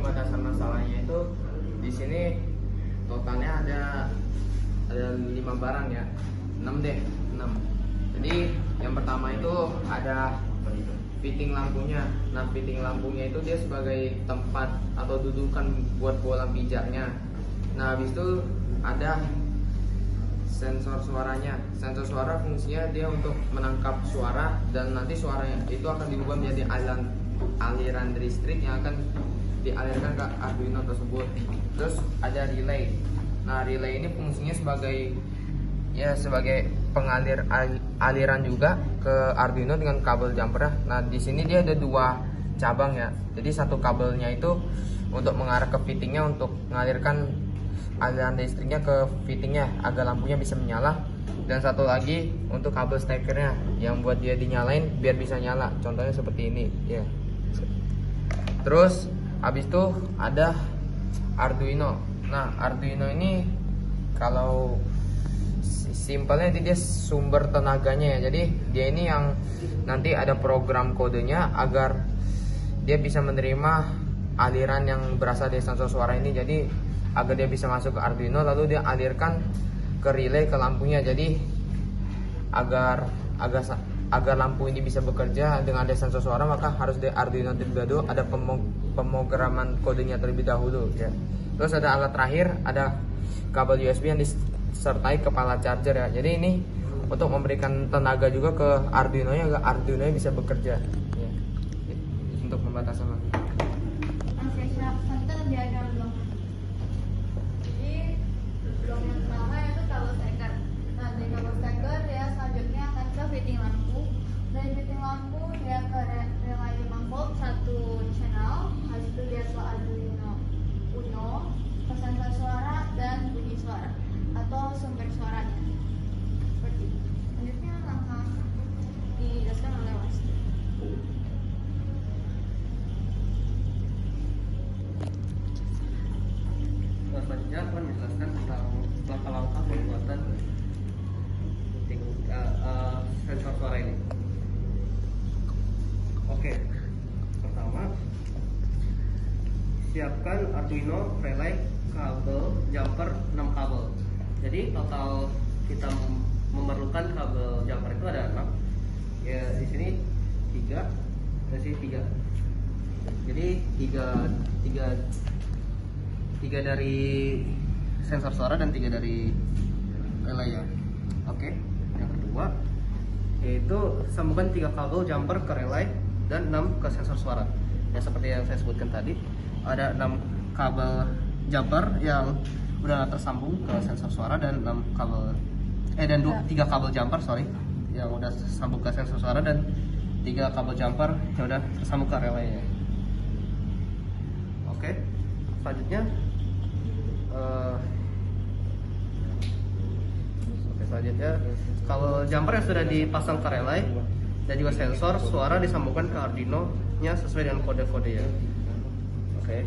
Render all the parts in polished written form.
pembatasan masalahnya itu di sini totalnya ada 5 barang ya, 6 deh, 6. Jadi yang pertama itu ada fitting lampunya. Nah, fitting lampunya itu dia sebagai tempat atau dudukan buat bola pijaknya. Nah, habis itu ada sensor suaranya. Sensor suara fungsinya dia untuk menangkap suara, dan nanti suaranya itu akan diubah menjadi aliran listrik yang akan dialirkan ke Arduino tersebut. Terus ada relay. Nah, relay ini fungsinya sebagai pengalir aliran juga ke Arduino dengan kabel jumper. Nah, di sini dia ada 2 cabang ya. Jadi satu kabelnya itu untuk mengarah ke fittingnya untuk mengalirkan aliran listriknya ke fittingnya agar lampunya bisa menyala, dan satu lagi untuk kabel stekernya yang buat dia dinyalain biar bisa nyala. Contohnya seperti ini ya. Terus habis itu ada Arduino. Nah, Arduino ini kalau simpelnya dia sumber tenaganya ya. Jadi dia ini yang nanti ada program kodenya agar dia bisa menerima aliran yang berasal dari sensor suara ini. Jadi agar dia bisa masuk ke Arduino, lalu dia alirkan ke relay ke lampunya. Jadi agar lampu ini bisa bekerja dengan ada sensor suara, maka harus di Arduino terlebih dahulu ada pemrograman kodenya terlebih dahulu ya. Terus ada alat terakhir, ada kabel USB yang disertai kepala charger ya. Jadi ini untuk memberikan tenaga juga ke Arduino nya agar Arduino nya bisa bekerja ya. Untuk pembatasan lampu. Oke, siap. Nanti diagram dong. Jadi blok yang pertama itu kabel steker. Nah, dari kabel steker ya selanjutnya akan ke fitting lampu. Dari fitting lampu dia ke relay 5 volt 1 channel. Habis itu dia ke Arduino Uno, ke sensor suara dan bunyi suara atau sumber suaranya. Seperti itu. Selanjutnya langkah dijelaskan oleh Wasti. Selanjutnya akan menjelaskan tentang langkah-langkah pembuatan sensor suara ini. Oke, pertama siapkan Arduino relay kabel jumper 6 kabel. Jadi total kita memerlukan kabel jumper itu ada 6. Ya, di sini 3, di sini 3. Jadi 3 dari sensor suara dan 3 dari relay ya. Oke, yang kedua yaitu sambungkan 3 kabel jumper ke relay dan 6 ke sensor suara. Ya, seperti yang saya sebutkan tadi, ada 6 kabel jumper yang udah tersambung ke sensor suara dan 3 kabel jumper yang udah tersambung ke sensor suara dan 3 kabel jumper yang udah tersambung ke relay. Oke, selanjutnya kabel jumper yang sudah dipasang ke relay dan juga sensor suara disambungkan ke Arduino nya sesuai dengan kode-kode ya. Oke.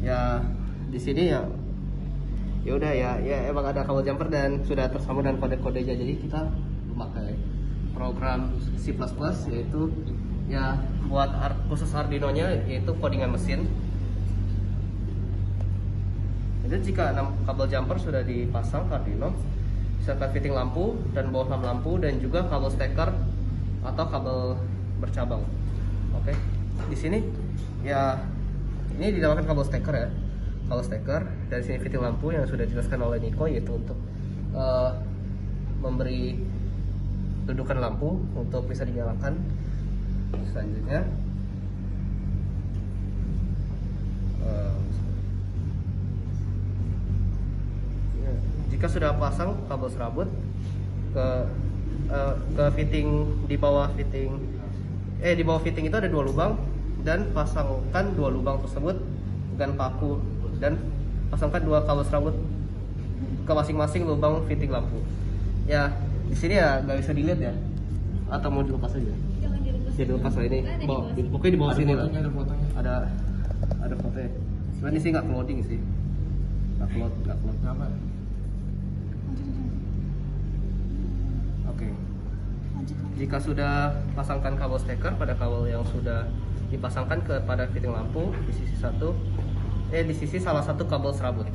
Ya, di sini ya udah ya emang ada kabel jumper dan sudah tersambung dengan kode-kodenya. Jadi kita memakai program C++ yaitu ya buat khusus Arduino nya, yaitu codingan mesin. Jadi jika 6 kabel jumper sudah dipasang ke Arduino, serta fitting lampu dan bawah lampu dan juga kabel steker atau kabel bercabang. Oke. Di sini ya ini dinamakan kabel steker ya. Kabel steker, dari sini fitting lampu yang sudah dijelaskan oleh Niko, yaitu untuk memberi dudukan lampu untuk bisa dinyalakan. Selanjutnya jika sudah pasang kabel serabut ke fitting di bawah fitting itu ada 2 lubang, dan pasangkan 2 lubang tersebut dengan paku dan pasangkan 2 kabel serabut ke masing-masing lubang fitting lampu. Ya, di sini ya nggak bisa dilihat ya, atau mau dilepas aja? Jangan dilepas. Ya dilepas lah ini. Pokoknya di bawah sini lah. Ada fotonya. Ada fotonya. Sebenarnya ini sih nggak loading sih. Nggak upload. Kenapa? Oke. Jika sudah pasangkan kabel steker pada kabel yang sudah dipasangkan kepada fitting lampu di sisi salah satu kabel serabut.